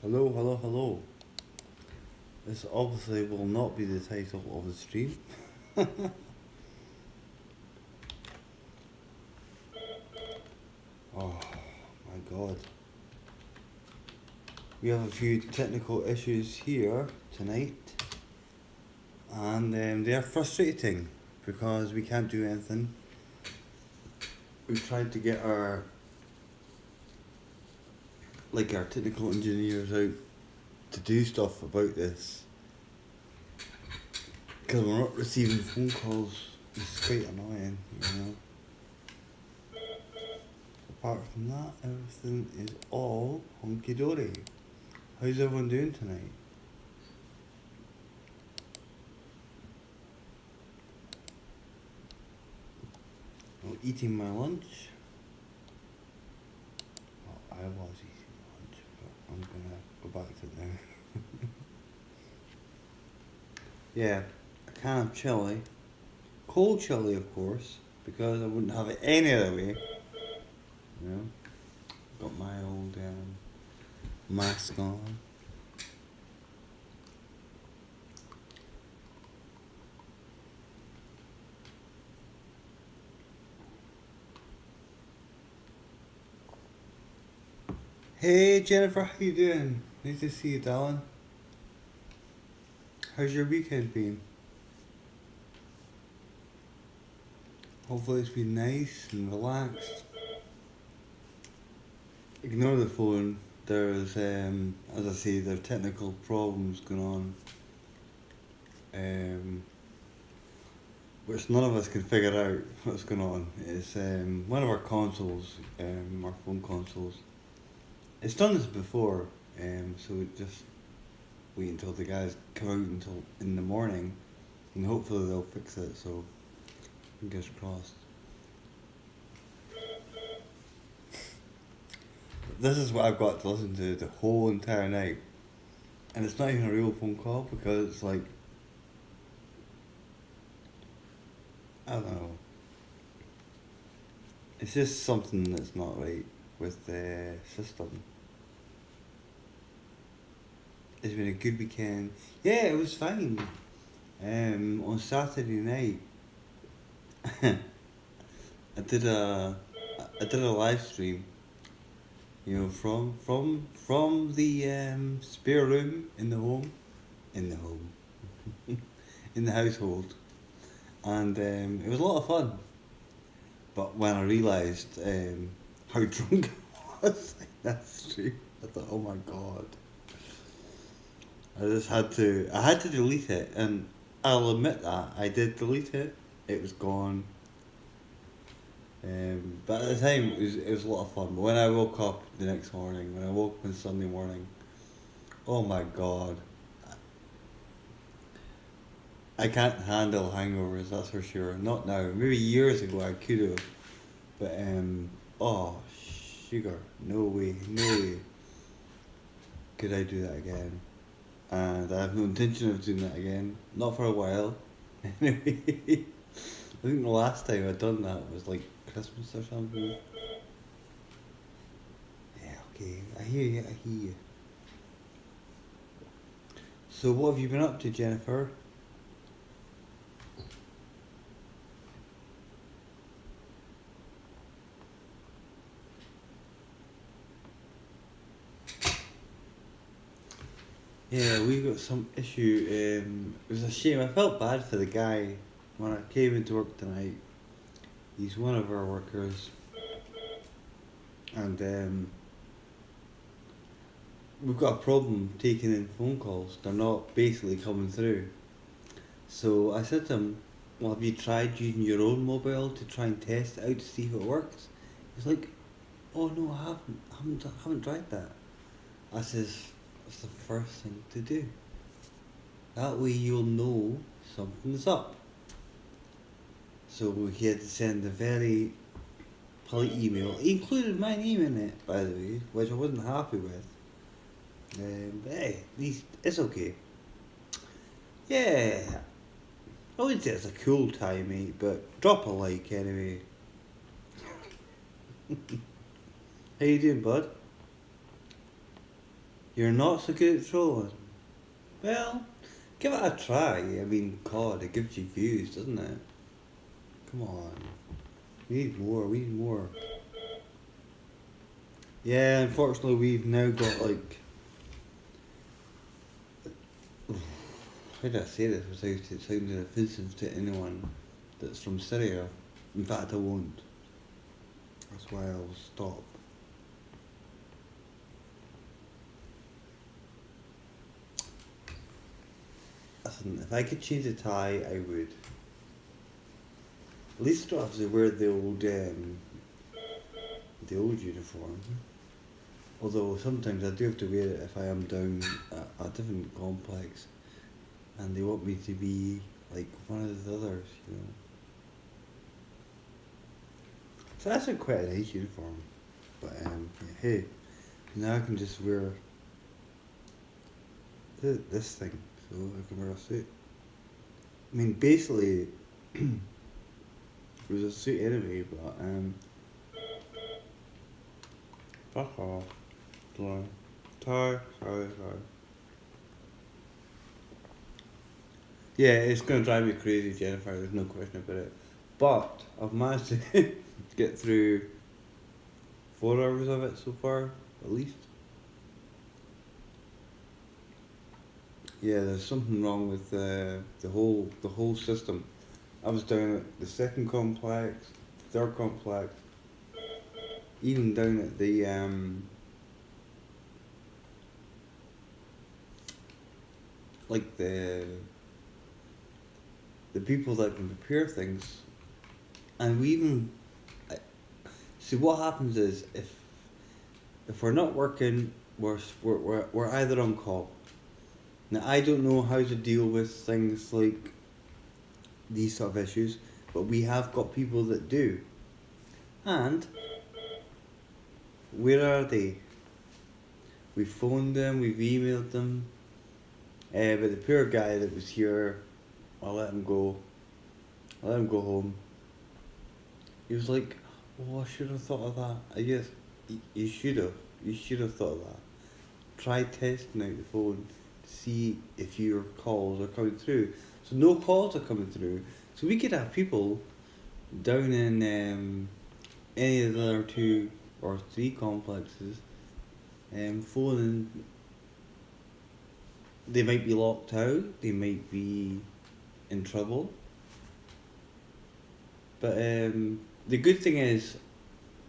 Hello, hello, hello. This obviously will not be the title of the stream. Oh my god. We have a few technical issues here tonight, and they are frustrating because we can't do anything. We've tried to get our technical engineers out to do stuff about this because we're not receiving phone calls. It's quite annoying, you know. Apart from that, everything is all hunky dory. How's everyone doing tonight? I'm eating my lunch. Well, I was eating lunch, but I'm gonna go back to it now. Yeah, a can of chili. Cold chili, of course, because I wouldn't have it any other way. You know, got my old mask on. Hey Jennifer, how you doing? Nice to see you, darling. How's your weekend been? Hopefully it's been nice and relaxed. Ignore the phone. There's, as I say, there are technical problems going on, which none of us can figure out what's going on. It's one of our consoles, our phone consoles. It's done this before, so we just wait until the guys come out until in the morning, and hopefully they'll fix it. So fingers crossed. This is what I've got to listen to the whole entire night, and it's not even a real phone call because it's like, I don't know. It's just something that's not right with the system. It's been a good weekend. Yeah, it was fine. On Saturday night, I did a I did a live stream. You know, from the spare room in the home, in the household, and it was a lot of fun. But when I realised how drunk I was in that stream, I thought, oh my god. I had to delete it, and I'll admit that I did delete it. It was gone. But at the time, it was a lot of fun. But when I woke up the next morning, when I woke up on Sunday morning, oh my god, I can't handle hangovers. That's for sure. Not now. Maybe years ago I could have, but oh sugar, no way, no way could I do that again. And I have no intention of doing that again. Not for a while. Anyway, I think the last time I'd done that was like Christmas or something. Yeah, okay. I hear you, I hear you. So what have you been up to, Jennifer? Yeah, we got some issue. It was a shame. I felt bad for the guy when I came into work tonight. He's one of our workers, and we've got a problem taking in phone calls. They're not basically coming through. So I said to him, "Well, have you tried using your own mobile to try and test it out to see if it works?" He's like, "Oh no, I haven't. I haven't tried that." I says, "That's the first thing to do. That way you'll know something's up." So he had to send a very polite email. He included my name in it, by the way, which I wasn't happy with. But hey, at least it's okay. Yeah, I wouldn't say it's a cool tie, mate, but drop a like anyway. How you doing, bud? You're not so good at trolling. Well, give it a try. I mean, God, it gives you views, doesn't it? Come on. We need more, we need more. Yeah, unfortunately, we've now got like. How do I say this without it sounding offensive to anyone that's from Syria? In fact, I won't. That's why I'll stop. Listen, if I could change a tie, I would. At least I don't have to wear the old uniform. Although sometimes I do have to wear it if I am down a different complex, and they want me to be like one of the others, you know. So that's quite a nice uniform, but yeah, hey, now I can just wear this thing, so I can wear a suit. I mean, basically, it was a suit anyway, but fuck off. Sorry. Yeah, it's gonna drive me crazy, Jennifer. There's no question about it. But I've managed to get through 4 hours of it so far, at least. Yeah, there's something wrong with the whole system. I was down at the second complex, third complex, even down at the like the people that can prepare things, and we even see what happens is if we're not working, we're either on call. Now I don't know how to deal with things like these sort of issues, but we have got people that do. And where are they? We phoned them, we've emailed them, but the poor guy that was here, I let him go. I let him go home. He was like, "Oh, I should have thought of that." I guess you should have. You should have thought of that. Try testing out the phone to see if your calls are coming through. So no calls are coming through. So we could have people down in any of the other 2 or 3 complexes phoning. They might be locked out. They might be in trouble. But the good thing is,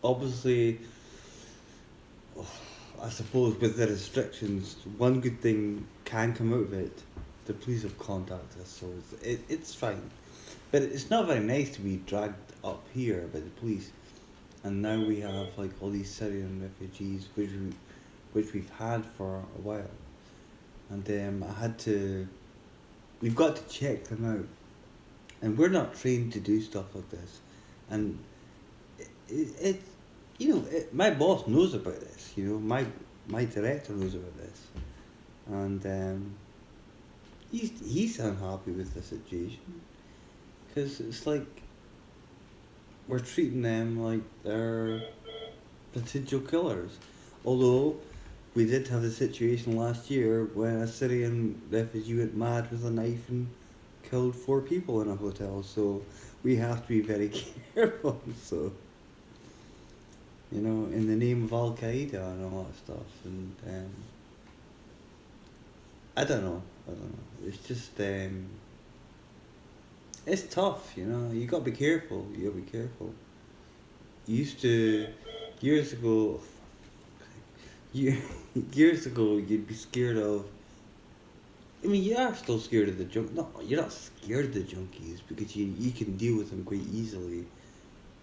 obviously, I suppose with the restrictions, one good thing can come out of it. The police have contacted us, so it's fine. But it's not very nice to be dragged up here by the police. And now we have like all these Syrian refugees, which we've had for a while. And we've got to check them out. And we're not trained to do stuff like this. And it my boss knows about this, my director knows about this. And he's unhappy with the situation. Because it's like we're treating them like they're potential killers. Although we did have the situation last year when a Syrian refugee went mad with a knife and killed 4 people in a hotel, so we have to be very careful. So, in the name of Al Qaeda and all that stuff, and I don't know. It's just it's tough. You gotta be careful. Used to years ago. Years ago, you'd be scared of. I mean, you are still scared of the junk. No, you're not scared of the junkies because you can deal with them quite easily,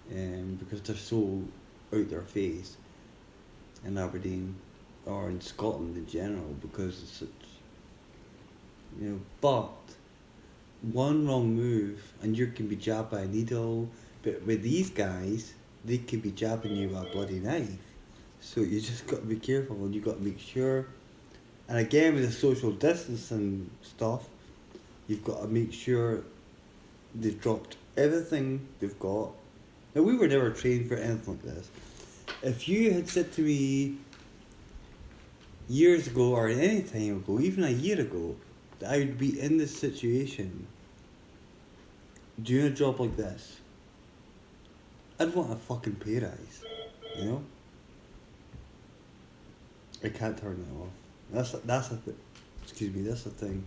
because they're so out their face in Aberdeen or in Scotland in general because it's such. But one wrong move and you can be jabbed by a needle. But with these guys, they could be jabbing you with a bloody knife. So you just got to be careful and you got to make sure. And again, with the social distancing stuff, you've got to make sure they've dropped everything they've got. Now, we were never trained for anything like this. If you had said to me, years ago or any time ago, even a year ago, that I would be in this situation doing a job like this, I'd want a fucking pay rise. You know? I can't turn it off. That's a excuse me, that's the thing.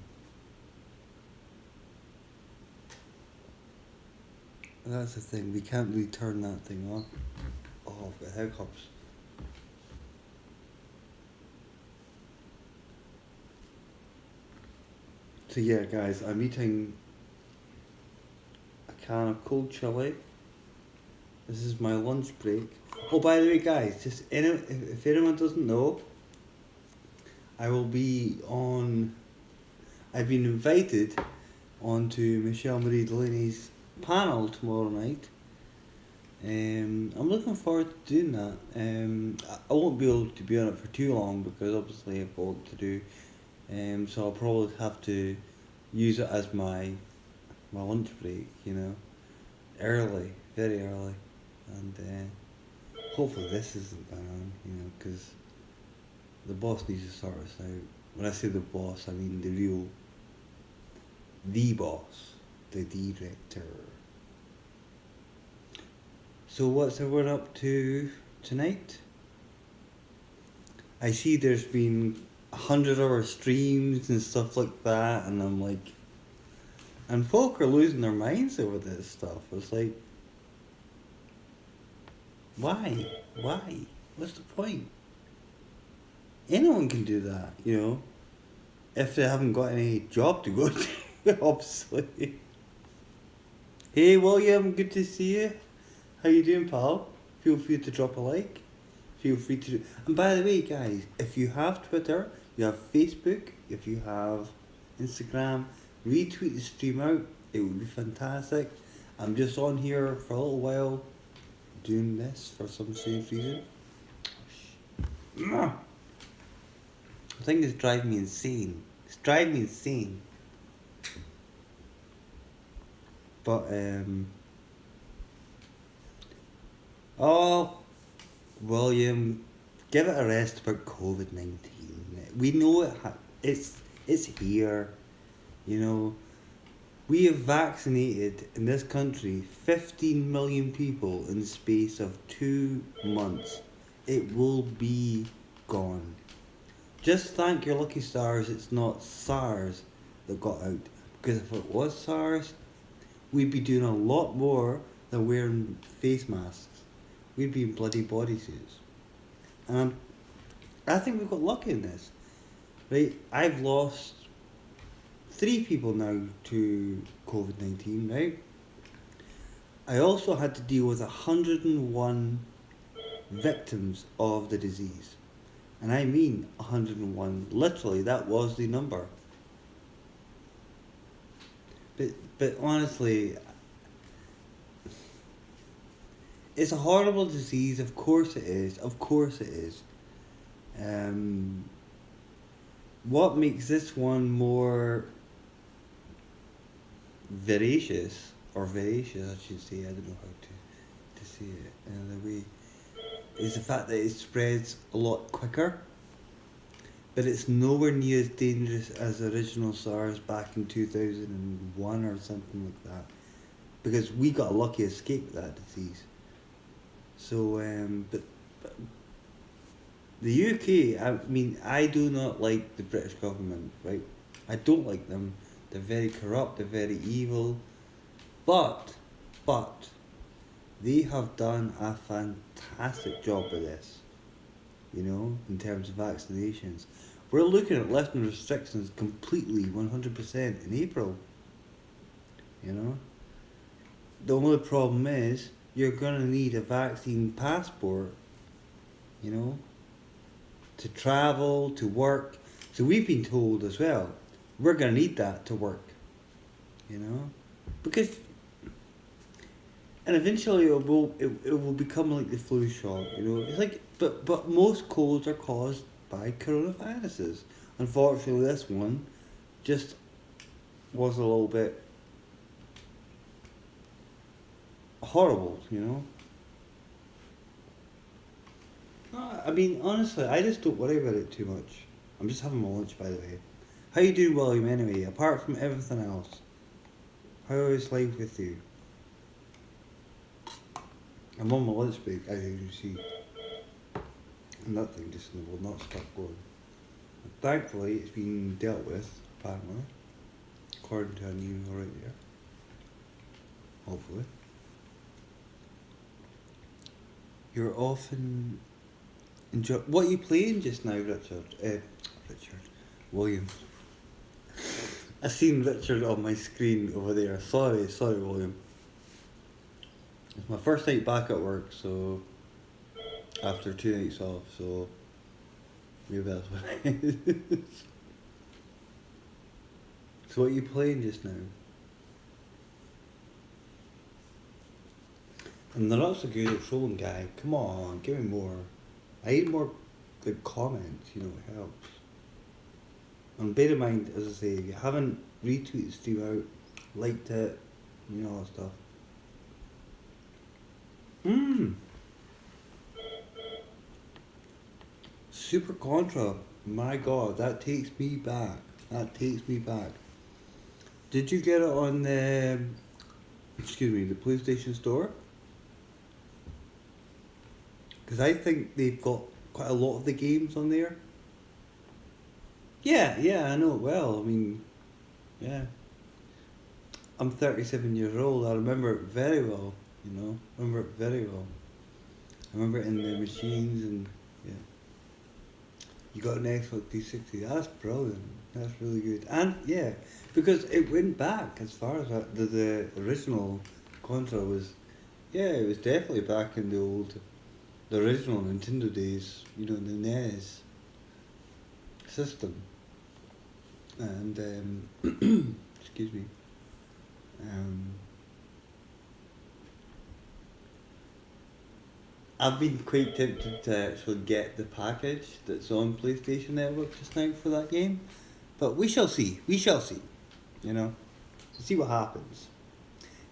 That's the thing. We can't really turn that thing off. Oh, I've got hiccups. So yeah, guys, I'm eating a can of cold chili. This is my lunch break. Oh, by the way, guys, if anyone doesn't know, I will be on. I've been invited onto Michele Marie Delaney's panel tomorrow night. I'm looking forward to doing that. I won't be able to be on it for too long because obviously I've got work to do. So I'll probably have to use it as my lunch break, you know, early, very early, and hopefully this isn't going on, you know, because the boss needs to sort us out. When I say the boss, I mean the boss, the director. So what's everyone up to tonight? I see there's been 100-hour streams and stuff like that, and I'm like, and folk are losing their minds over this stuff. It's like, why? Why? What's the point? Anyone can do that, you know, if they haven't got any job to go to, obviously. Hey William, good to see you. How you doing, pal? Feel free to drop a like. Feel free to do. And by the way, guys, if you have Twitter, you have Facebook, if you have Instagram, retweet the stream out. It would be fantastic. I'm just on here for a little while doing this for some strange reason. The thing is driving me insane. It's driving me insane. But oh, William, give it a rest about COVID-19. We know it's here. You know, we have vaccinated in this country 15 million people in the space of 2 months. It will be gone. Just thank your lucky stars it's not SARS that got out. Because if it was SARS, we'd be doing a lot more than wearing face masks. We'd be in bloody bodysuits. And I think we've got lucky in this. Right? I've lost 3 people now to COVID-19, right? I also had to deal with 101 victims of the disease. And I mean 101. Literally, that was the number. But honestly, it's a horrible disease. Of course it is. Of course it is. What makes this one more voracious, or voracious, I should say, I don't know how to say it another way, is the fact that it spreads a lot quicker, but it's nowhere near as dangerous as the original SARS back in 2001 or something like that, because we got a lucky escape with that disease. So, but the UK, I mean, I do not like the British government, right? I don't like them. They're very corrupt, they're very evil, but, they have done a fantastic job with this, you know, in terms of vaccinations. We're looking at lifting restrictions completely, 100% in April, you know. The only problem is, you're going to need a vaccine passport, you know, to travel, to work. So we've been told as well, we're going to need that to work, you know, because, and eventually it will become like the flu shot, you know. It's like, but most colds are caused by coronaviruses. Unfortunately, this one just was a little bit horrible, you know. I mean, honestly, I just don't worry about it too much. I'm just having my lunch, by the way. How you doing, William, anyway, apart from everything else? How is life with you? I'm on my lunch break, as you can see. And that thing just will not stop going. Thankfully, it's been dealt with, apparently. According to an email right there. Hopefully. You're often enjoy. What are you playing just now, Richard? Richard. William. I seen Richard on my screen over there. Sorry, William. It's my first night back at work, so after 2 nights off, so maybe that's what it is. So what are you playing just now? And they're not so good at trolling, guy. Come on, give me more. I need more good comments, you know, it helps. And bear in mind, as I say, if you haven't retweeted the stream out, liked it, you know, all that stuff. Super Contra. My god, that takes me back. That takes me back. Did you get it on the, the PlayStation Store? Because I think they've got quite a lot of the games on there. Yeah, I know it well. I mean, yeah. I'm 37 years old. I remember it very well, you know. I remember it very well. I remember it in the machines and, yeah. You got an Xbox 360. That's brilliant. That's really good. And, yeah, because it went back as far as the original Contra was, yeah, it was definitely back in the original Nintendo days, you know, the NES system. And, excuse me. I've been quite tempted to actually get the package that's on PlayStation Network just now for that game. But we shall see. We shall see. You know? So see what happens.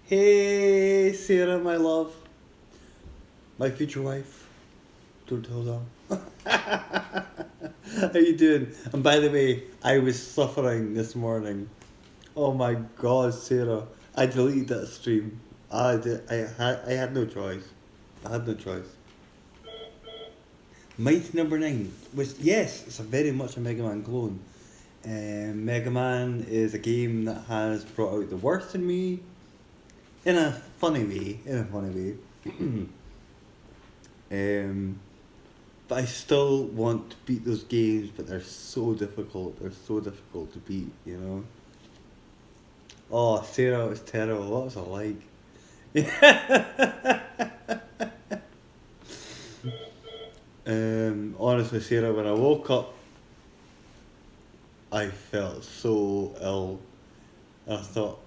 Hey, Sarah, my love. My future wife. Don't tell them. How you doing? And by the way, I was suffering this morning. Oh my god, Sarah. I deleted that stream. I had no choice. I had no choice. Might number 9, which, yes, it's a very much a Mega Man clone. Mega Man is a game that has brought out the worst in me, in a funny way. But I still want to beat those games, but they're so difficult. They're so difficult to beat, you know. Oh, Sarah was terrible. What was it like? Honestly, Sarah, when I woke up, I felt so ill. And I thought,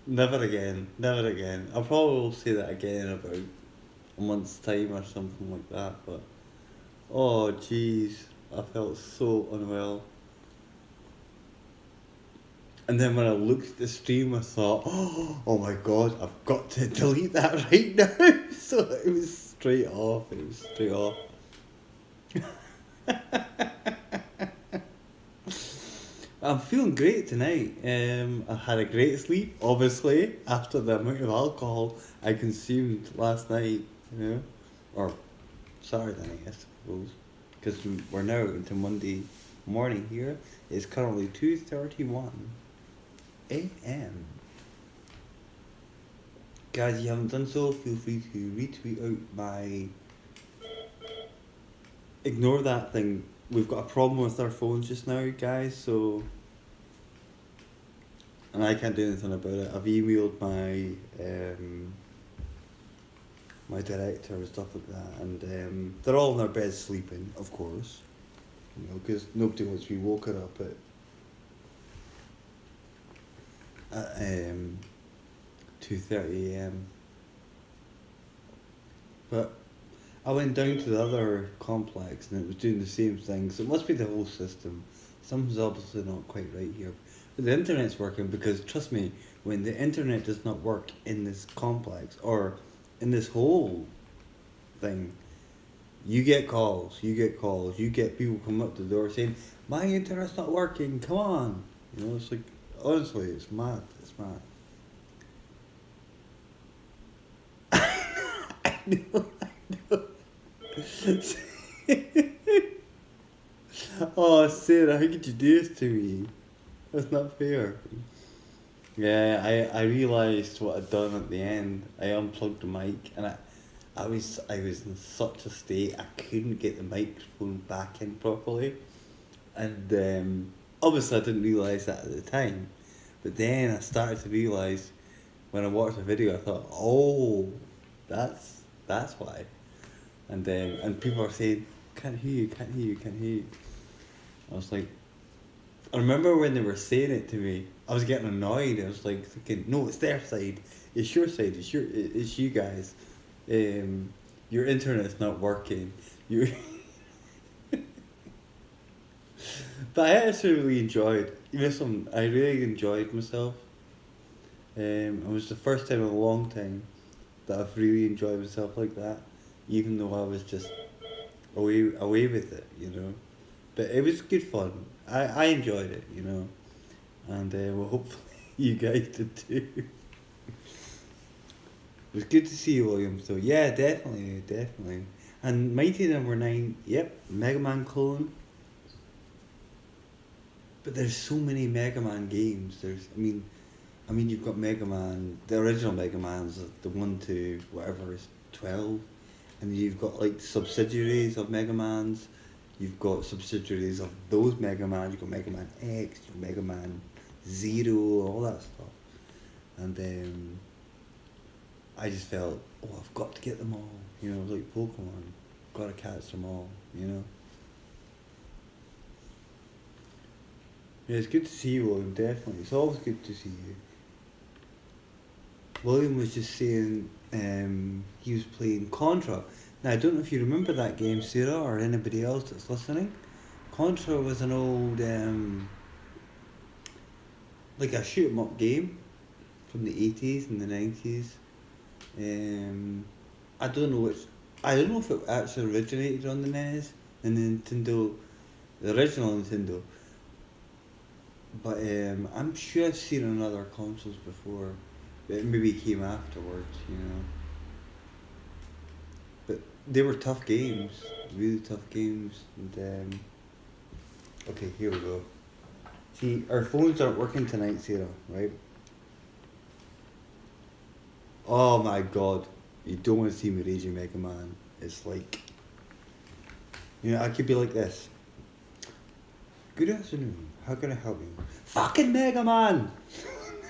never again, never again. I probably will say that again in about a month's time or something like that, but oh jeez, I felt so unwell. And then when I looked at the stream, I thought, oh my god, I've got to delete that right now. So it was straight off. I'm feeling great tonight. I had a great sleep, obviously, after the amount of alcohol I consumed last night, you know, or Saturday night, I suppose, because we're now into Monday morning here. It's currently 2:31 a.m. Guys, if you haven't done so, feel free to retweet out my... Ignore that thing. We've got a problem with our phones just now, guys, so... And I can't do anything about it. I've emailed my my director and stuff like that, and they're all in their beds sleeping, of course. You know, because nobody wants to be woken up at 2:30 a.m. But I went down to the other complex and it was doing the same thing, so it must be the whole system. Something's obviously not quite right here. But the internet's working because, trust me, when the internet does not work in this complex or in this whole thing, You get calls. You get calls. You get people come up to the door saying, "My internet's not working. Come on." You know, it's like honestly, it's mad. It's mad. I know. Oh, Sarah, how could you do this to me? That's not fair. Yeah, I realised what I'd done at the end. I unplugged the mic and I was in such a state I couldn't get the microphone back in properly. And obviously I didn't realise that at the time. But then I started to realise when I watched the video I thought, oh, that's why. And people are saying, can't hear you, can't hear you, can't hear you. I was like, I remember when they were saying it to me, I was getting annoyed. I was like thinking, no, it's their side. It's your side. It's you guys. Your internet's not working. You. But I actually really enjoyed. Listen, I really enjoyed myself. It was the first time in a long time that I've really enjoyed myself like that, even though I was just away with it, you know. But it was good fun. I enjoyed it, you know, and well, hopefully you guys did too. It was good to see you, William. So yeah, definitely, definitely. And Mighty Number 9, yep, Mega Man clone. But there's so many Mega Man games. I mean, you've got Mega Man, the original Mega Man's the 1 to whatever is 12, and you've got like subsidiaries of Mega Man's. You've got subsidiaries of those Mega Man. You've got Mega Man X, you've got Mega Man Zero, all that stuff. And I just felt, oh, I've got to get them all. You know, like Pokemon, got to catch them all. You know. Yeah, it's good to see you, William. Definitely, it's always good to see you. William was just saying he was playing Contra. Now, I don't know if you remember that game, Sarah, or anybody else that's listening. Contra was an old, like a shoot 'em up game from the 80s and the 90s. Um, I don't know which. I don't know if it actually originated on the NES, and the Nintendo, the original Nintendo. But I'm sure I've seen it on other consoles before. But it maybe came afterwards, you know. But they were tough games, really tough games. And okay, here we go. See, our phones aren't working tonight, Sarah, right? Oh my god, you don't want to see me raging Mega Man. It's like, you know, I could be like this. Good afternoon, how can I help you? Fucking Mega Man!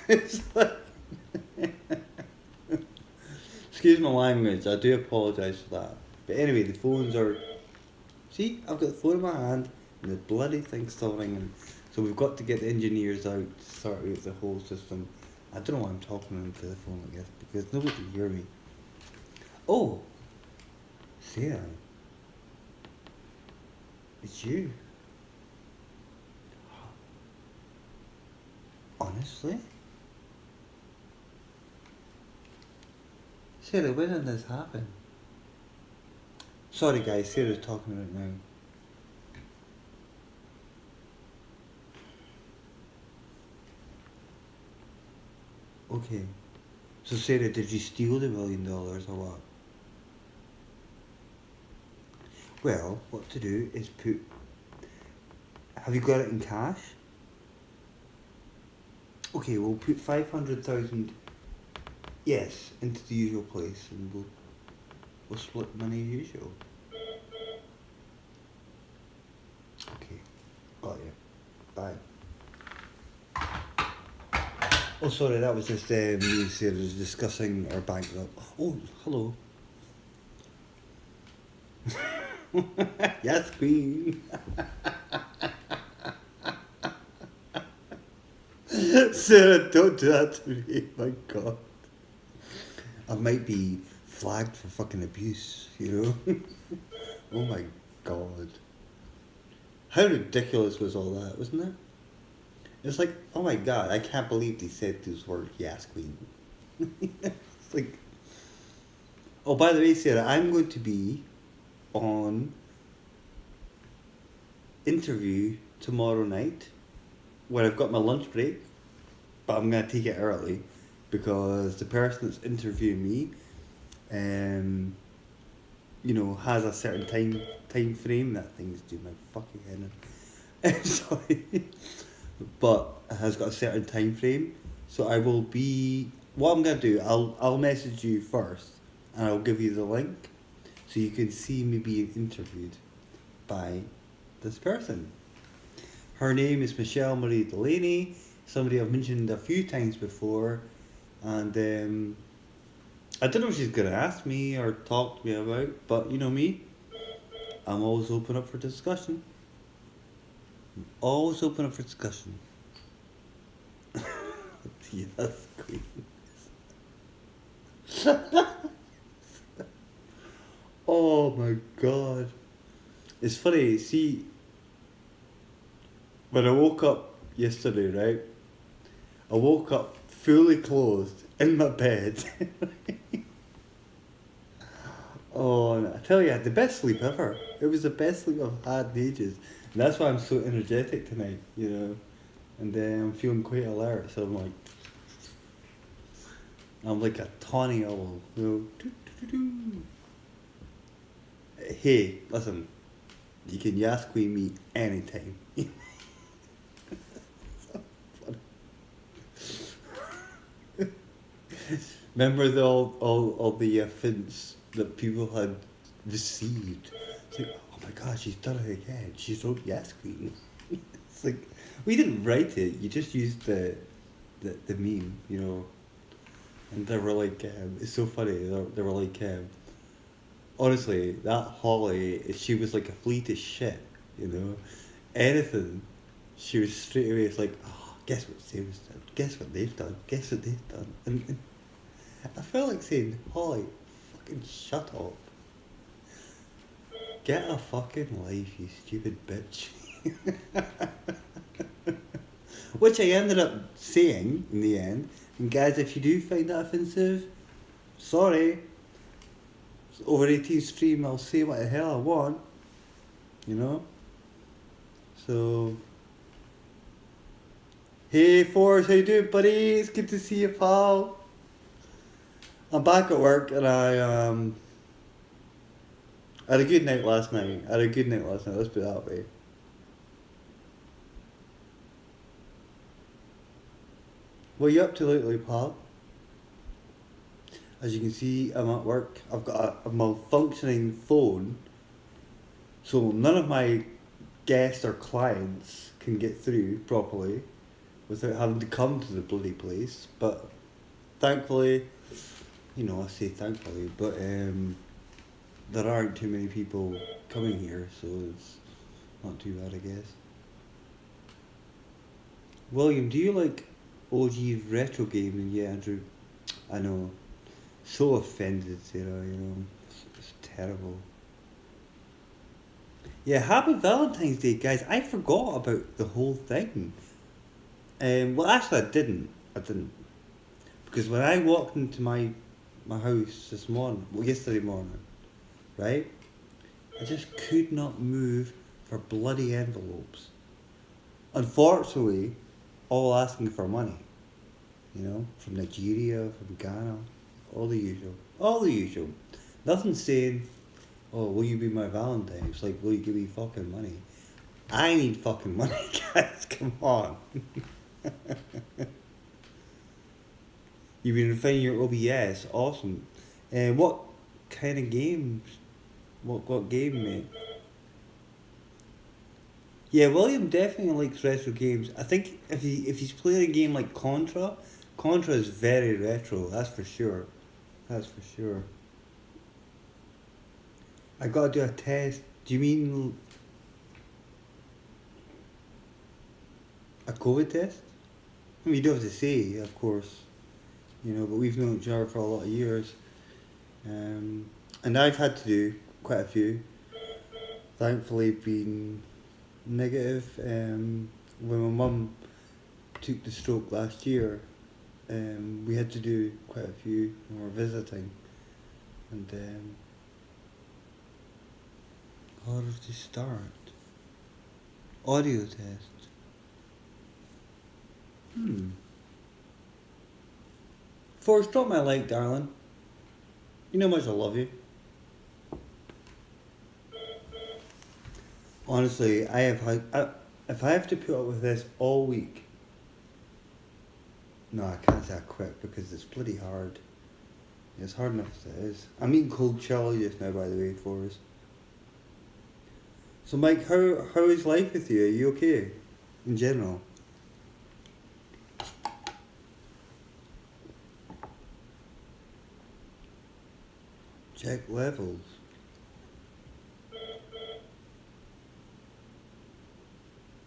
It's like, excuse my language, I do apologise for that. But anyway, the phones are, see, I've got the phone in my hand and the bloody thing's still ringing. So we've got to get the engineers out to sort out the whole system. I don't know why I'm talking into the phone like this because nobody can hear me. Oh, Sarah, it's you. Honestly? Sarah, when did this happen? Sorry guys, Sarah's talking right now. Okay. So Sarah, did you steal the $1 million or what? Well, what to do is put... Have you got it in cash? Okay, we'll put 500,000, yes, into the usual place and we'll split money as usual. Okay, got you. Bye. Oh, sorry, that was just me and Sarah discussing our bank up. Oh, hello. Yes, Queen. Sarah, don't do that to me. My God. I might be flagged for fucking abuse, you know? Oh my God. How ridiculous was all that, wasn't it? It's like, oh my God, I can't believe they said those words, yes, Queen. It's like, oh, by the way, Sarah, I'm going to be on interview tomorrow night when I've got my lunch break, but I'm gonna take it early because the person that's interviewing me, um, has a certain time frame. That thing's doing my fucking head in. Sorry, but it has got a certain time frame. So I will be. What I'm gonna do, I'll message you first, and I'll give you the link, so you can see me being interviewed by this person. Her name is Michele Marie Delaney, somebody I've mentioned a few times before, and I don't know if she's gonna ask me or talk to me about, but you know me, I'm always open up for discussion. Always open up for discussion. Yes, queen. Oh my god. It's funny, see, when I woke up yesterday, right? I woke up fully clothed in my bed. Oh, and I tell you, I had the best sleep ever. It was the best sleep I've had in ages. And that's why I'm so energetic tonight, And then I'm feeling quite alert, so I'm like a tawny owl, Doo, doo, doo, doo. Hey, listen, you can ask me anytime. Remember all the offence that people had received? It's like, oh my god, she's done it again. She's wrote Yes Queen. It's like, we didn't write it, you just used the meme, And they were like, it's so funny, they were like, honestly, that Holly, she was like a fleet of shit. Anything, she was straight away, it's like, oh, guess what Sarah's done? Guess what they've done? Guess what they've done? And I felt like saying, Holly, fucking shut up. Get a fucking life, you stupid bitch. Which I ended up saying in the end. And guys, if you do find that offensive, sorry. It's over 18 stream, I'll say what the hell I want. So, hey Forrest, how you doing, buddy? It's good to see you, pal. I'm back at work and I had a good night last night. Let's put it that way. What are you up to lately, pal? As you can see, I'm at work. I've got a malfunctioning phone, so none of my guests or clients can get through properly without having to come to the bloody place. But thankfully, I say thankfully, but there aren't too many people coming here, so it's not too bad, I guess. William, do you like OG retro gaming? Yeah, Andrew. I know. So offended, It's terrible. Yeah, happy Valentine's Day, guys. I forgot about the whole thing. Well, actually, I didn't. Because when I walked into my house this morning, well, yesterday morning, right? I just could not move for bloody envelopes. Unfortunately, all asking for money. From Nigeria, from Ghana, all the usual. All the usual. Nothing saying, oh, will you be my Valentine? It's like, will you give me fucking money? I need fucking money, guys, come on. You've been refining your OBS, awesome. And what kind of games? What game, mate? Yeah, William definitely likes retro games. I think if he's playing a game like Contra, Contra is very retro. That's for sure. That's for sure. I gotta do a test. Do you mean a COVID test? I mean, you don't have to say, of course. But we've known each other for a lot of years. And I've had to do quite a few. Thankfully, been negative. When my mum took the stroke last year, we had to do quite a few when we were visiting. And Harder to start. Audio test. Forrest, drop my like, darling. You know how much I love you. Honestly, if I have to put up with this all week, no, I can't say I quit because it's bloody hard. It's hard enough as it is. I'm eating cold chili just now, by the way, Forrest. So, Mike, how is life with you? Are you okay? In general? Check levels.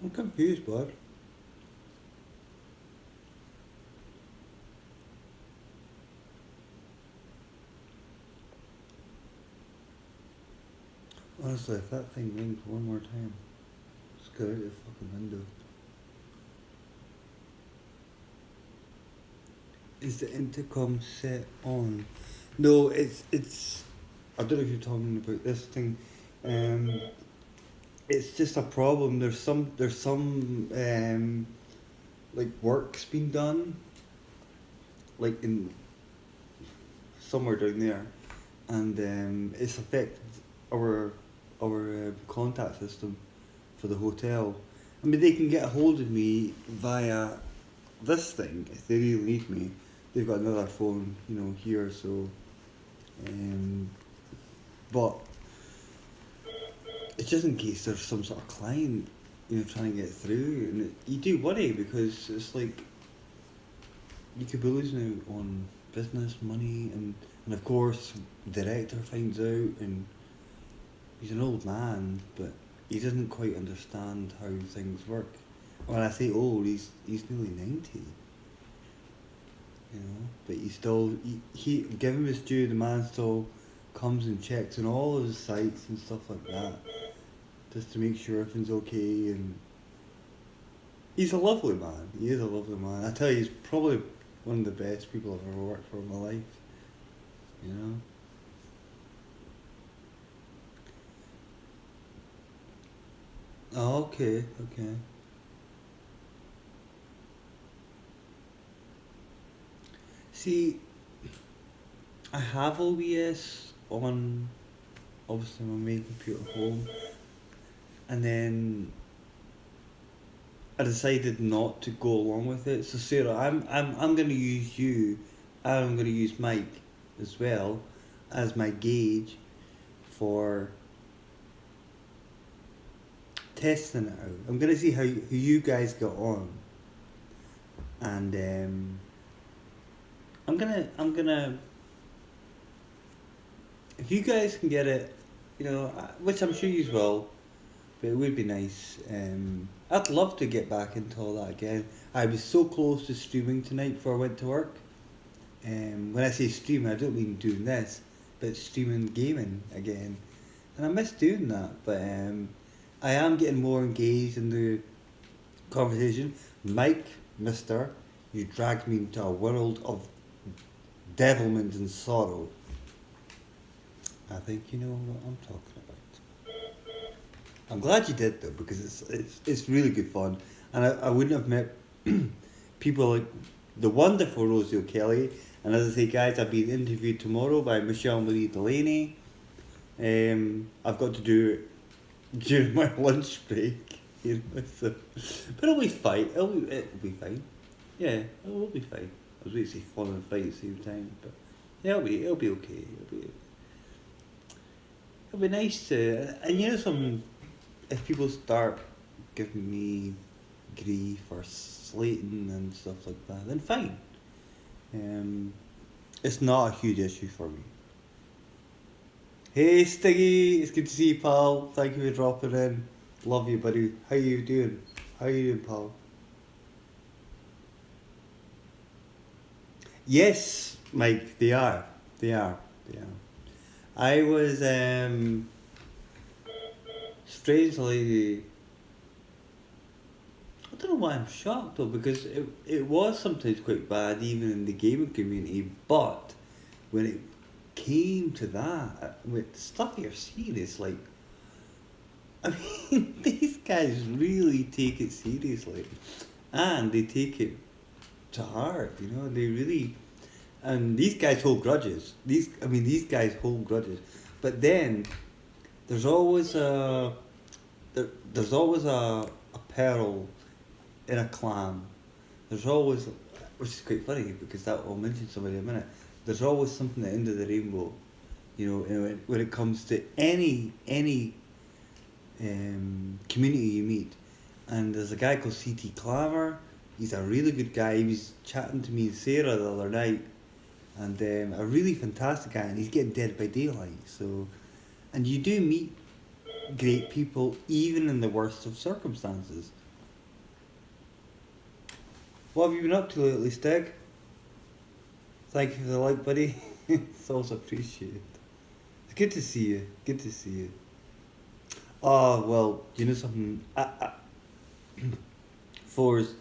I'm confused, bud. Honestly, if that thing rings one more time, just go out the fucking window. Is the intercom set on? No, it's. I don't know if you're talking about this thing. Um, it's just a problem. There's some like work's been done, like in somewhere down there, and it's affected our contact system for the hotel. I mean, they can get a hold of me via this thing if they really need me. They've got another phone, here. So, but it's just in case there's some sort of client, trying to get through, and you do worry because it's like you could be losing out on business, money, and of course the director finds out, and he's an old man, but he doesn't quite understand how things work. When I say old, he's nearly 90. But he give him his due. The man still comes and checks on all of his sites and stuff like that, just to make sure everything's okay. And he's a lovely man. He is a lovely man. I tell you, he's probably one of the best people I've ever worked for in my life. You know. Oh, okay, okay. See, I have OBS on obviously my main computer at home, and then I decided not to go along with it. So Sarah, I'm gonna use you, and I'm gonna use Mike as well as my gauge for testing it out. I'm gonna see who you guys got on, and I'm gonna if you guys can get it, which I'm sure you will, but it would be nice. I'd love to get back into all that again. I was so close to streaming tonight before I went to work. When I say streaming, I don't mean doing this, but streaming gaming again. And I miss doing that, but I am getting more engaged in the conversation. Mike, mister, you dragged me into a world of devilment and sorrow. I think you know what I'm talking about. I'm glad you did though, because it's really good fun, and I wouldn't have met people like the wonderful Rosie O'Kelly. And as I say, guys, I've been interviewed tomorrow by Michele Marie Delaney. I've got to do it during my lunch break, so, but it'll be fine. It'll be fine. Yeah, it will be fine. I was waiting to say fun and fight at the same time, but yeah, it'll be okay. It'll be nice to, and if people start giving me grief or slating and stuff like that, then fine. It's not a huge issue for me. Hey Stiggy, it's good to see you, pal. Thank you for dropping in. Love you, buddy. How you doing? How you doing, pal? Yes, Mike, they are. They are. They are. I was strangely, I don't know why I'm shocked though, because it was sometimes quite bad even in the gaming community, but when it came to that, with the stuff you're seeing, it's like I mean, these guys really take it seriously, and they take it to heart. You know, they really. And these guys hold grudges. These guys hold grudges. But then there's always there's always a peril in a clan. There's always, which is quite funny because that I'll mention somebody in a minute. There's always something at the end of the rainbow, you know, and when it comes to any community you meet. And there's a guy called CT Clamor. He's a really good guy. He was chatting to me and Sarah the other night, and a really fantastic guy. And he's getting Dead by Daylight. So, and you do meet great people even in the worst of circumstances. What have you been up to lately, Stig? Thank you for the like, buddy. It's also appreciated. It's good to see you. Good to see you. Oh, well, you know something? Fours,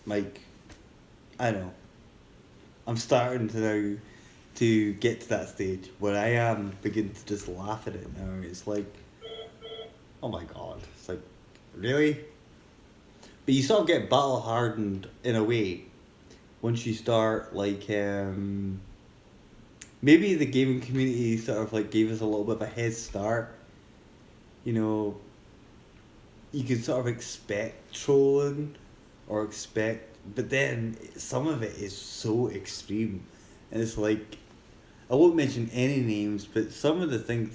Mike, I know. I'm starting to now to get to that stage where I am beginning to just laugh at it now. It's like, oh my god. It's like, really? But you sort of get battle hardened in a way once you start like maybe the gaming community sort of like gave us a little bit of a head start. You know, you can sort of expect trolling or expect, but then some of it is so extreme, and it's like I won't mention any names, but some of the things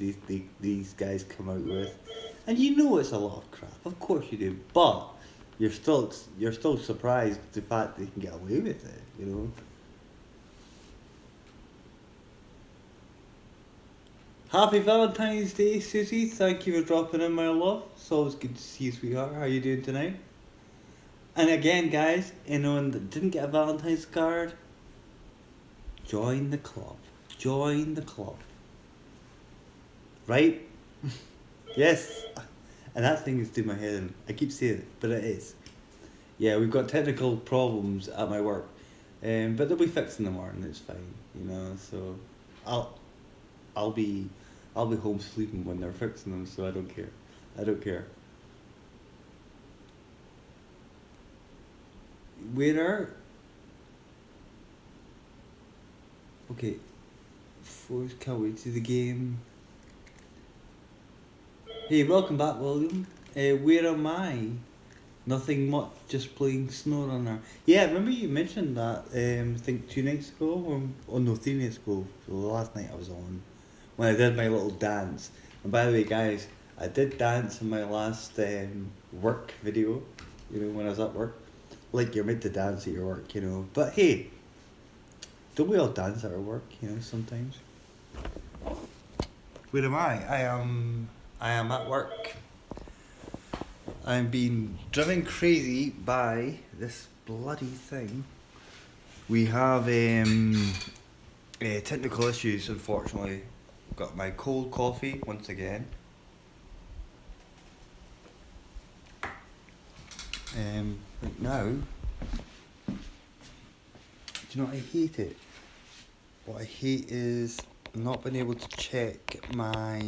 these guys come out with, and you know it's a lot of crap. Of course you do, but you're still surprised at the fact they can get away with it. You know. Happy Valentine's Day, Susie. Thank you for dropping in, my love. It's always good to see you, sweetheart. How are you doing tonight? And again, guys, anyone that didn't get a Valentine's card, join the club. Join the club. Right? Yes. And that thing is doing my head in. I keep saying it, but it is. Yeah, we've got technical problems at my work, but they'll be fixed in the morning. It's fine, you know. So, I'll be home sleeping when they're fixing them. So I don't care. I don't care. Where are? Okay. Fours can't wait to the game. Hey, welcome back, William. Where am I? Nothing much, just playing SnowRunner. Yeah, remember you mentioned that, I think 2 nights ago, or no, 3 nights ago, the last night I was on, when I did my little dance. And by the way, guys, I did dance in my last work video, you know, when I was at work. Like, you're meant to dance at your work, you know. But hey, don't we all dance at our work, you know, sometimes? Where am I? I am at work. I'm being driven crazy by this bloody thing. We have technical issues, unfortunately. Got my cold coffee once again. Right now, do you know what I hate it? What I hate is not being able to check my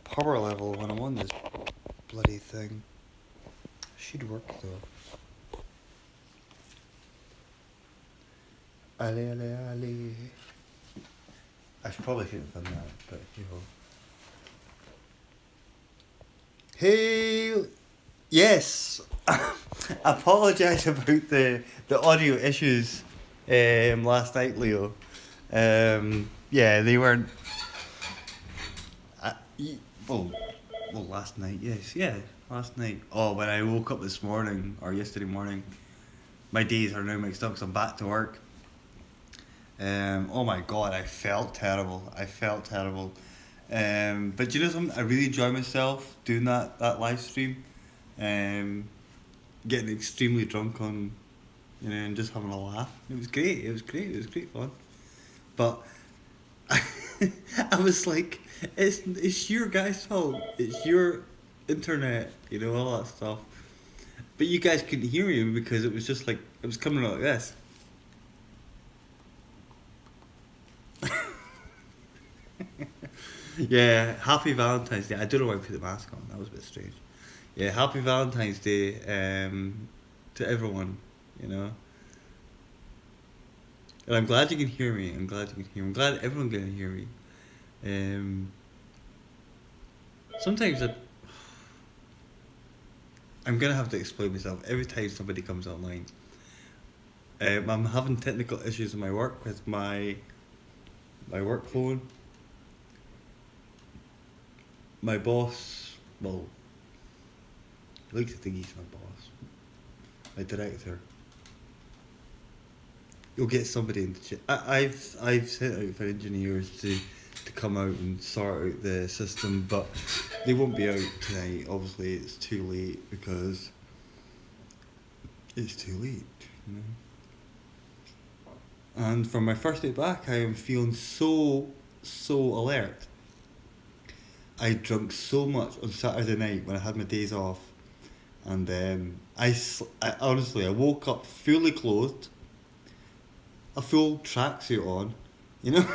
power level when I'm on this bloody thing. Should work though. Ali, ali, ali. I probably shouldn't have done that, but you know. Hey, yes. I apologise about the audio issues last night, Leo. Yeah, they weren't. Well, last night, yes, yeah, last night. Oh, when I woke up this morning, or yesterday morning, my days are now mixed up because I'm back to work. Oh my god, I felt terrible. But you know something? I really enjoy myself doing that live stream. Getting extremely drunk on, you know, and just having a laugh. It was great. It was great fun. But I was like, it's your guys' fault. It's your internet, you know, all that stuff. But you guys couldn't hear me because it was just like, it was coming out like this. Yeah, happy Valentine's Day. I don't know why I put the mask on. That was a bit strange. Yeah, happy Valentine's Day to everyone. You know, and I'm glad you can hear me. I'm glad you can hear me. I'm glad everyone can hear me. Um, sometimes I'm gonna have to explain myself every time somebody comes online. I'm having technical issues in my work with my work phone. My boss, well, I like to think he's my boss. My director. You'll get somebody in the chat. I've sent out for engineers to come out and sort out the system, but they won't be out tonight. Obviously, it's too late because it's too late. You know. And for my first day back, I am feeling so alert. I drank so much on Saturday night when I had my days off, and I honestly I woke up fully clothed, a full tracksuit on, you know.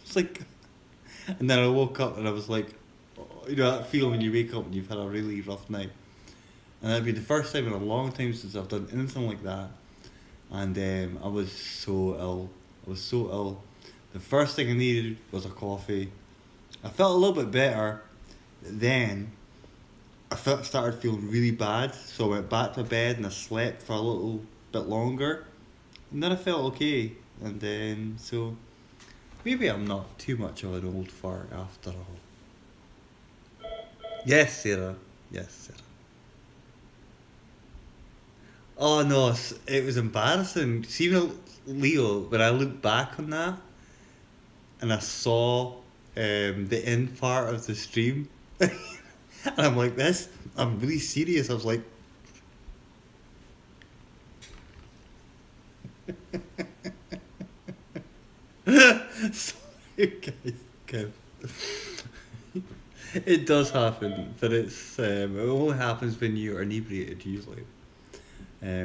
It's like, and then I woke up and I was like, oh, you know that feeling when you wake up and you've had a really rough night, and that'd be the first time in a long time since I've done anything like that, and I was so ill. I was so ill. The first thing I needed was a coffee. I felt a little bit better, then started feeling really bad, so I went back to bed and I slept for a little bit longer, and then I felt okay, and then so maybe I'm not too much of an old fart after all. Yes, Sarah. Yes, Sarah. Oh no, it was embarrassing. See, Leo, when I look back on that and I saw the end part of the stream, and I'm like, this, I'm really serious. I was like, sorry, guys. Okay. It does happen, but it only happens when you are inebriated usually,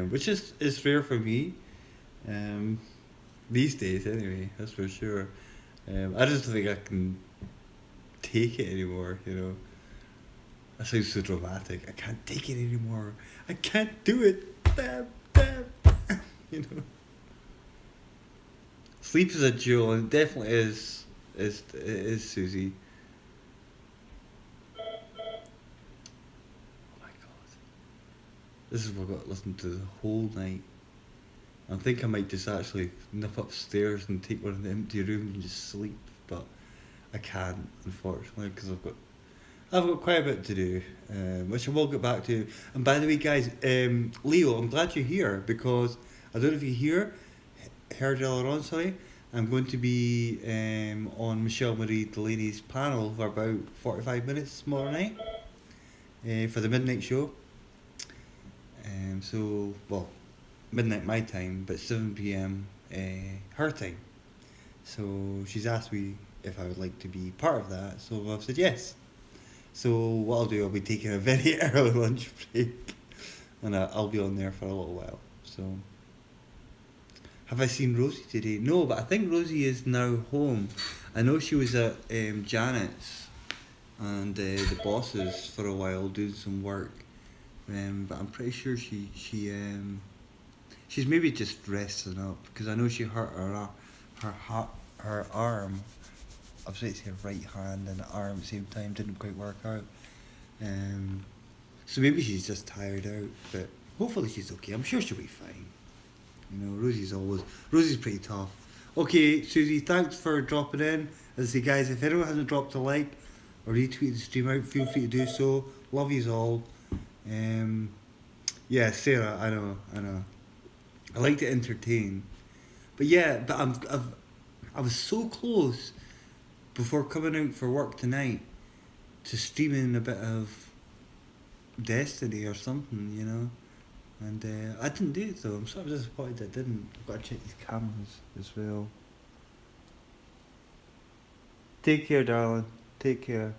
which is rare for me, um, these days anyway. That's for sure. I just don't think I can take it anymore. You know, that sounds so dramatic. I can't take it anymore. I can't do it. Damn, damn. You know, sleep is a jewel, and it definitely is. It is Susie. Oh my god, this is what I got to listen to the whole night. I think I might just actually nip upstairs and take one of the empty rooms and just sleep, but I can't, unfortunately, because I've got quite a bit to do, which I will get back to. And by the way, guys, Leo, I'm glad you're here because I don't know if you heard earlier on, sorry. I'm going to be on Michele Marie Delaney's panel for about 45 minutes tomorrow night for the midnight show. Well, midnight my time, but 7 p.m. Her time. So she's asked me if I would like to be part of that, so I've said yes. So what I'll do, I'll be taking a very early lunch break, and I'll be on there for a little while. So, have I seen Rosie today? No, but I think Rosie is now home. I know she was at Janet's and the bosses for a while doing some work, but I'm pretty sure she's maybe just resting up because I know she hurt her arm. I was going to say right hand and arm at the same time, didn't quite work out. Um, so maybe she's just tired out, but hopefully she's okay. I'm sure she'll be fine. You know, Rosie's pretty tough. Okay, Susie, thanks for dropping in. As I say, guys, if anyone hasn't dropped a like or retweeted the stream out, feel free to do so. Love yous all. Um, yeah, Sarah, I know. I like to entertain, but yeah, but I was so close before coming out for work tonight to streaming a bit of Destiny or something, you know. And I didn't do it though. I'm sort of disappointed I didn't. I've got to check these cameras as well. Take care, darling. Take care.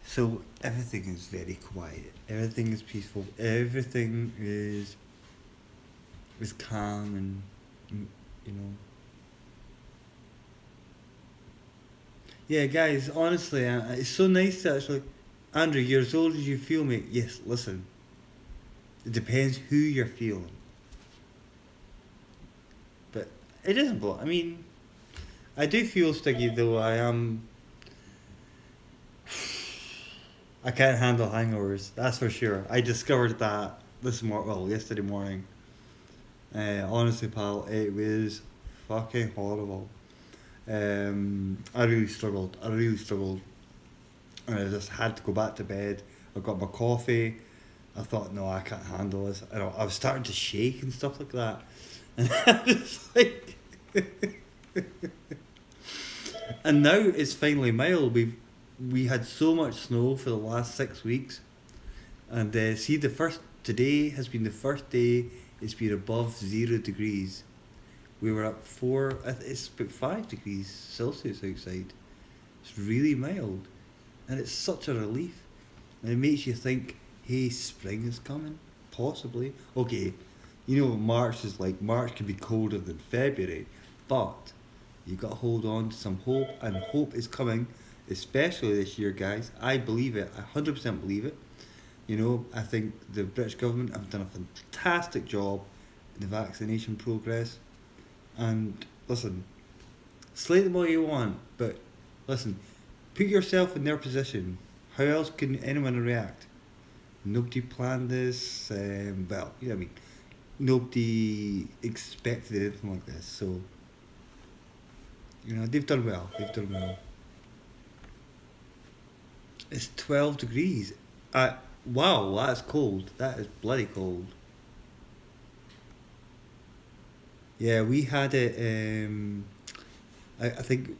So everything is very quiet. Everything is peaceful. Everything is calm and you know. Yeah, guys, honestly, it's so nice to actually. Andrew, you're as old as you feel, mate. Yes, listen, it depends who you're feeling. But it isn't, but I mean, I do feel sticky though. I can't handle hangovers, that's for sure. I discovered that yesterday morning. Honestly, pal, it was fucking horrible. I really struggled. I really struggled. And I just had to go back to bed. I got my coffee. I thought, no, I can't handle this. I was starting to shake and stuff like that. And I was like, and now it's finally mild. We had so much snow for the last 6 weeks, and see, the first today has been the first day it's been above 0 degrees. We were up four. It's about 5 degrees Celsius outside. It's really mild, and it's such a relief. And it makes you think, hey, spring is coming, possibly. Okay, you know what March is like. March can be colder than February, but you got to hold on to some hope, and hope is coming, especially this year, guys. I believe it. I 100% believe it. You know, I think the British government have done a fantastic job in the vaccination progress. And listen, slate them all you want, but listen, put yourself in their position. How else can anyone react? Nobody planned this. Well, you know what I mean. Nobody expected anything like this. So, you know, they've done well. They've done well. It's 12 degrees. Wow, that's cold. That is bloody cold. Yeah, we had it. I think it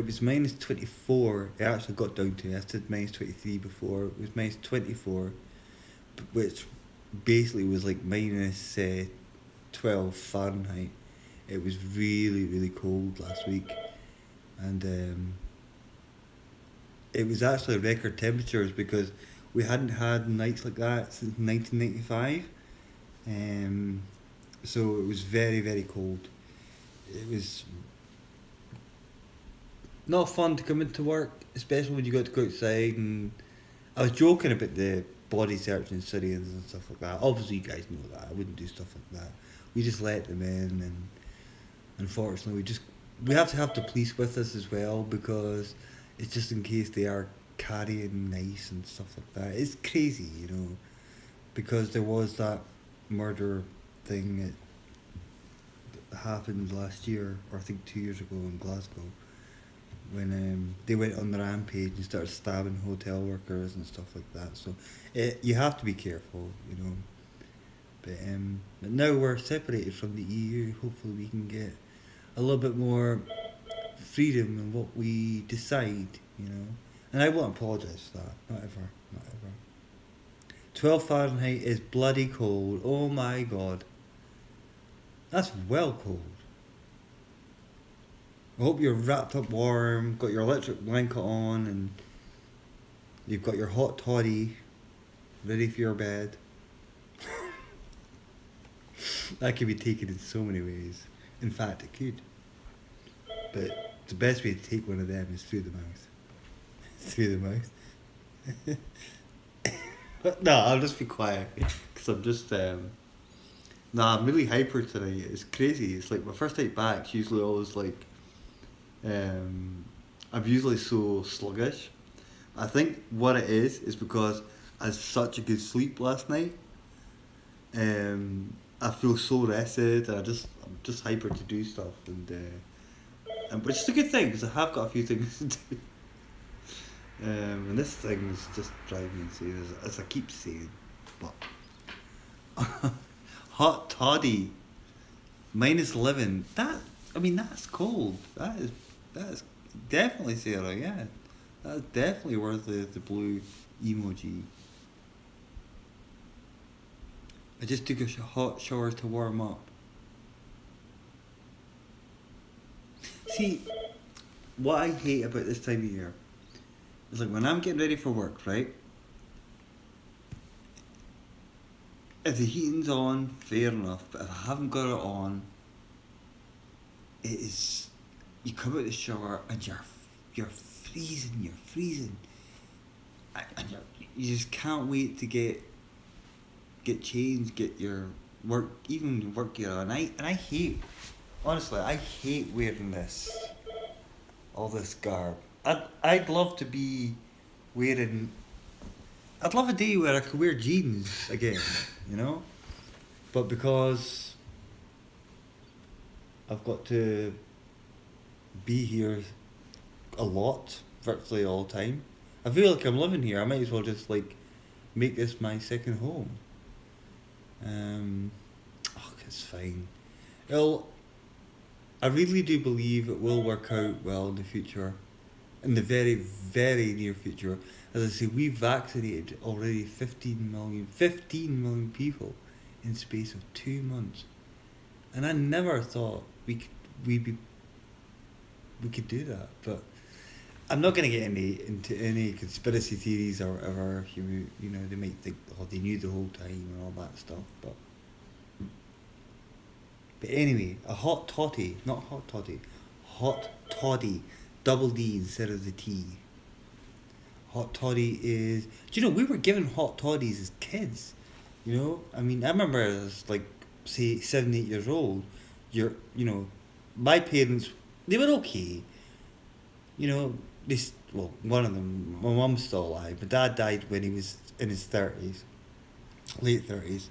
was minus 24. It actually got down to, I said minus 23 before. It was minus 24, which basically was like minus 12 Fahrenheit. It was really, really cold last week. And it was actually record temperatures because we hadn't had nights like that since 1995. Um, so it was very, very cold. It was not fun to come into work, especially when you got to go outside. And I was joking about the body searching Syrians and stuff like that. Obviously, you guys know that. I wouldn't do stuff like that. We just let them in, and unfortunately, we have to have the police with us as well because it's just in case they are carrying knives and stuff like that. It's crazy, you know, because there was that murder thing that happened last year, or I think 2 years ago in Glasgow, when they went on the rampage and started stabbing hotel workers and stuff like that. So you have to be careful, you know. But now we're separated from the EU. Hopefully, we can get a little bit more freedom in what we decide, you know. And I won't apologise for that. Not ever. Not ever. 12 Fahrenheit is bloody cold. Oh my god. That's well cold. I hope you're wrapped up warm, got your electric blanket on, and you've got your hot toddy ready for your bed. That could be taken in so many ways. In fact, it could. But the best way to take one of them is through the mouth. Through the mouth. No, I'll just be quiet because I'm just. Nah, I'm really hyper tonight. It's crazy. It's like my first night back's usually always like. I'm usually so sluggish. I think what it is because I had such a good sleep last night. I feel so rested. I'm just hyper to do stuff, and but it's a good thing because I have got a few things to do. And this thing is just driving me insane, as I keep saying. But hot toddy, minus 11. I mean, that's cold. That is definitely Sarah. Yeah, that's definitely worth the blue emoji. I just took a hot shower to warm up. See, what I hate about this time of year is like when I'm getting ready for work, right? If the heating's on, fair enough. But if I haven't got it on, it is. you come out the shower and you're freezing, you're freezing, and you just can't wait to get changed, get your work, even work gear on. And I hate, honestly, I hate wearing all this garb. I'd love to be wearing. I'd love a day where I could wear jeans again, you know. But because I've got to be here a lot, virtually all the time, I feel like I'm living here. I might as well just like make this my second home. Um, oh, it's fine. It'll. I really do believe it will work out well in the future, in the very, very near future. As I say, we've vaccinated already 15 million people in space of 2 months. And I never thought we be, we could do that. But I'm not going to get into any conspiracy theories or whatever. They might think, oh, they knew the whole time and all that stuff. But anyway, a hot toddy, not hot toddy, hot toddy, double D instead of the T. Hot toddy is. Do you know we were given hot toddies as kids? I mean, I remember as like say 7, 8 years old. My parents, they were okay. One of them, my mum's still alive. My dad died when he was in his 30s, late 30s.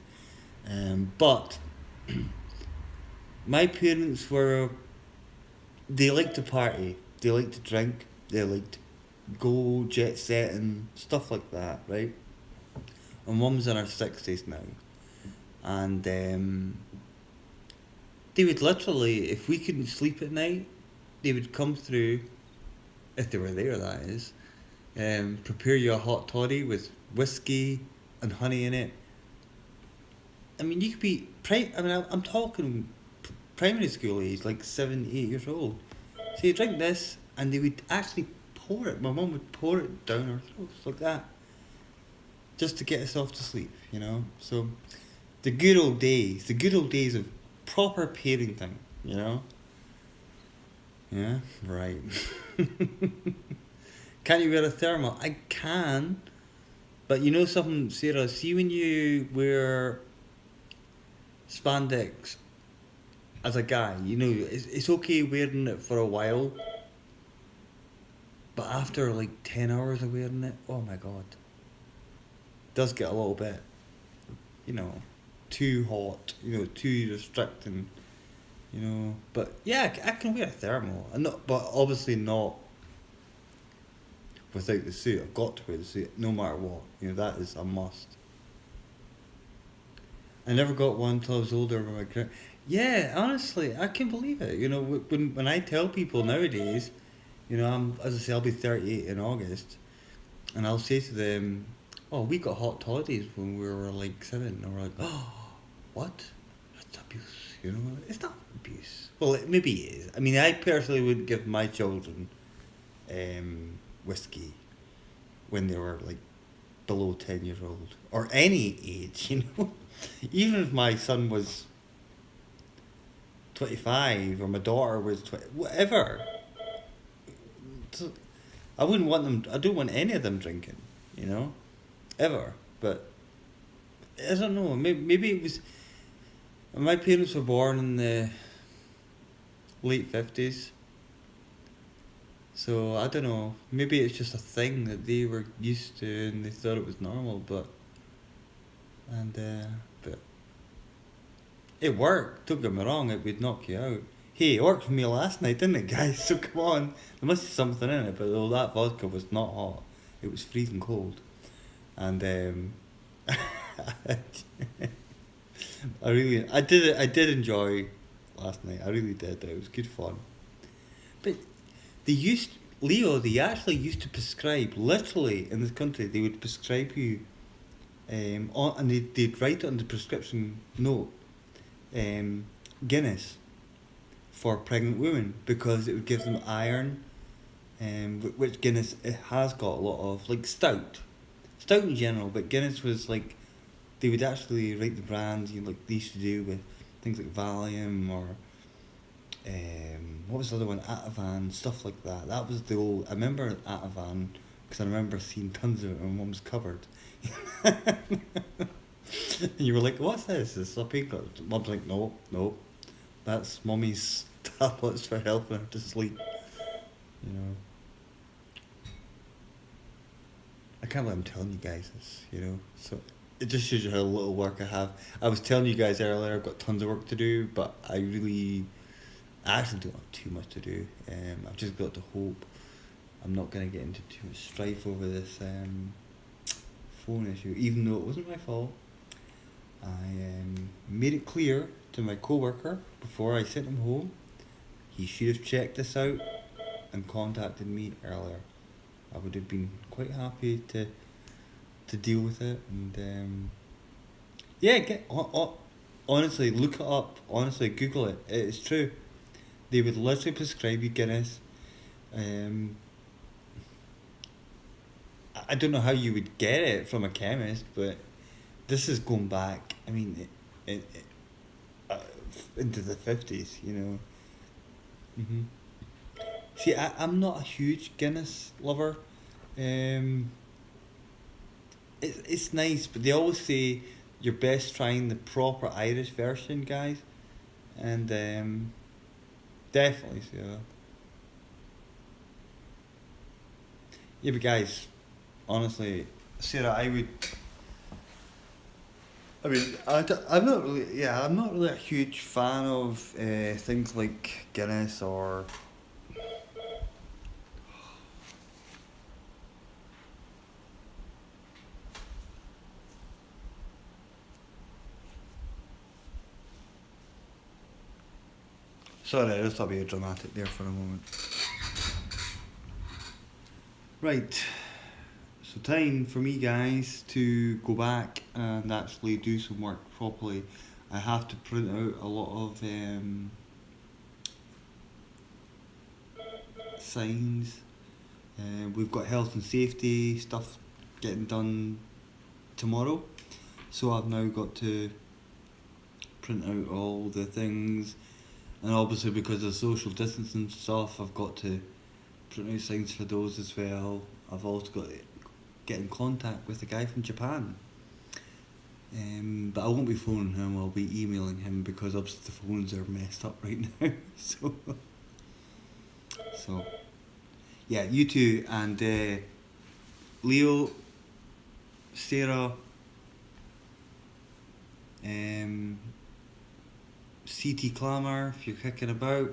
But my parents they liked to party, they liked to drink, they liked to go jet setting, stuff like that, right? My mum's in her 60s now. And they would literally, if we couldn't sleep at night, they would come through, if they were there, that is, prepare you a hot toddy with whiskey and honey in it. I mean, you could be, I'm talking primary school age, like 7, 8 years old. So you drink this, and they would actually pour it. My mum would pour it down our throats like that, just to get us off to sleep, So, the good old days of proper parenting, Yeah, right. Can you wear a thermal? I can, but you know something, Sarah. See when you wear spandex as a guy, it's okay wearing it for a while, but after like 10 hours of wearing it, oh my god, it does get a little bit, too hot, too restricting, But yeah, I can wear a thermal, but obviously not without the suit. I've got to wear the suit no matter what. That is a must. I never got one till I was older. Yeah, honestly, I can't believe it. When I tell people nowadays, as I say, I'll be 38 in August, and I'll say to them, "Oh, we got hot toddies when we were like 7," and we're like, "Oh, what? That's abuse." It's not abuse. Well, maybe it is. I mean, I personally would give my children whiskey when they were like below 10 years old, or any age. Even if my son was 25 or my daughter was 20, whatever. I wouldn't want them. I don't want any of them drinking. Ever. But I don't know. Maybe it was. My parents were born in the late 50s. So I don't know. Maybe it's just a thing that they were used to and they thought it was normal. But it worked. Don't get me wrong. It would knock you out. Hey, it worked for me last night, didn't it, guys? So come on. There must be something in it. But that vodka was not hot. It was freezing cold. And I did enjoy last night. I really did. It was good fun. But they actually used to prescribe, literally in this country, they would prescribe you, and they'd write it on the prescription note, Guinness for pregnant women, because it would give them iron, which Guinness it has got a lot of, like stout in general, but Guinness was like, they would actually write the brands, like they used to do with things like Valium or what was the other one? Ativan, stuff like that. That was the old. I remember Ativan because I remember seeing tons of it in Mum's cupboard. And you were like, "What's this? Is this a painkiller?" Mum's like, "No, no, that's Mummy's tablets for helping her to sleep." You know, I can't believe I'm telling you guys this. You know, so it just shows you how little work I have. I was telling you guys earlier, I've got tons of work to do, but I actually don't have too much to do. I've just got to hope I'm not going to get into too much strife over this phone issue, even though it wasn't my fault. I made it clear to my coworker before I sent him home. He should have checked this out and contacted me earlier. I would have been quite happy to deal with it. And yeah, honestly, look it up. Honestly, Google it. It's true. They would literally prescribe you Guinness. Um, I don't know how you would get it from a chemist, but this is going back. I mean, uh, into the 50s. You know. Hmm. See, I'm not a huge Guinness lover. Um, it's nice, but they always say you're best trying the proper Irish version, guys, and definitely so. Yeah, but guys, honestly, Sarah, I would. I mean, I'm not really. Yeah, I'm not really a huge fan of things like Guinness or. Sorry, I just thought we were dramatic there for a moment. Right, so time for me, guys, to go back and actually do some work properly. I have to print out a lot of signs. We've got health and safety stuff getting done tomorrow, so I've now got to print out all the things, and obviously because of social distancing stuff, I've got to print out signs for those as well. I've also got to get in contact with the guy from Japan. But I won't be phoning him, I'll be emailing him because obviously the phones are messed up right now. So yeah, you two and Leo, Sarah, um, CT Clamor, if you're kicking about.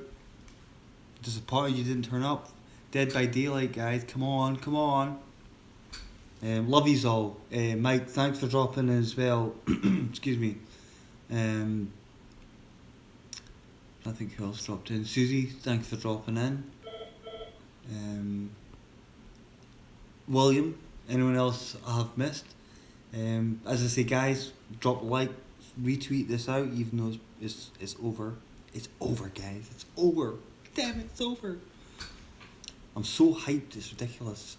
Disappointed you didn't turn up. Dead by Daylight, guys, come on, come on. Love yous all. Mike, thanks for dropping in as well. Excuse me. Um, I think who else dropped in? Susie, thanks for dropping in. Um, William, anyone else I have missed? As I say, guys, drop a like, retweet this out, even though it's over. It's over, guys. It's over. Damn it, it's over. I'm so hyped, it's ridiculous.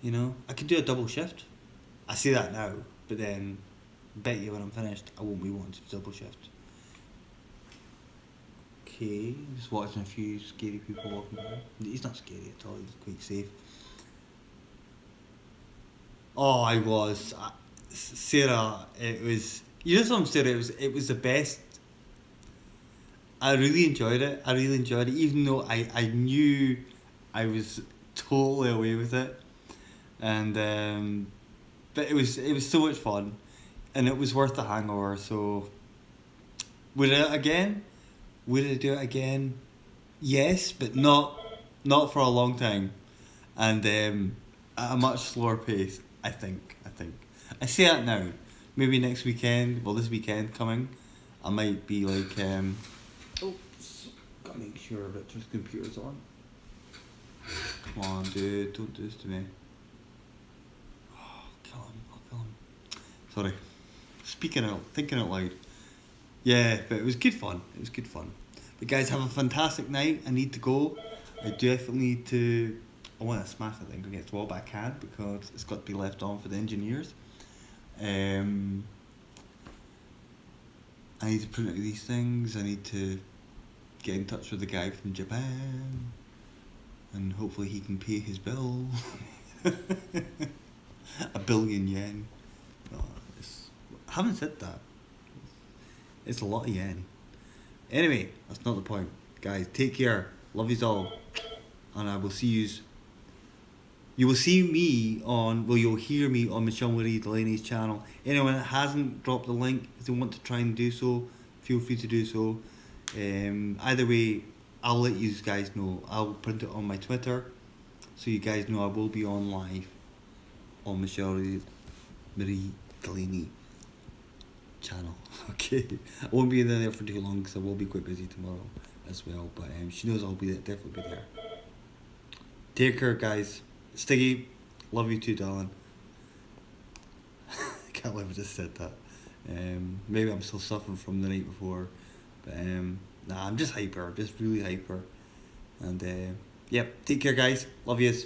You know, I could do a double shift. I say that now, but then, bet you when I'm finished, I won't be wanting to do double shift. Okay, just watching a few scary people walking by. He's not scary at all, he's quite safe. Oh, I was. Sarah, it was. You know something, Sarah? It was the best. I really enjoyed it. I really enjoyed it, even though I knew I was totally away with it, and but it was so much fun, and it was worth the hangover. So would I do it again? Would I do it again? Yes, but not for a long time, and at a much slower pace. I think. I say that now. Maybe next weekend. Well, this weekend coming, I might be like Oh, gotta make sure Richard's computer's on. Come on, dude, don't do this to me. Oh, I'll kill him. Sorry. Thinking out loud. Yeah, but it was good fun. It was good fun. But guys, have a fantastic night. I need to go. I definitely need to. I want to smash that thing against the wall, but I can't because it's got to be left on for the engineers. I need to print out these things. I need to get in touch with the guy from Japan, and hopefully he can pay his bill. £1 billion. Oh, I haven't said that. It's a lot of yen. Anyway, that's not the point. Guys, take care. Love yous all. And I will see yous. You will see me on, well, you'll hear me on Michele Marie Delaney's channel. Anyone that hasn't dropped the link, if they want to try and do so, feel free to do so. Either way, I'll let you guys know. I'll print it on my Twitter, so you guys know I will be on live on Michele Marie Delaney channel. Okay, I won't be there for too long because I will be quite busy tomorrow as well. But she knows I'll be there, definitely be there. Take care, guys. Stiggy, love you too, darling. Can't believe I just said that. Maybe I'm still suffering from the night before, but nah, I'm just hyper, just really hyper. And yep, take care, guys. Love yous.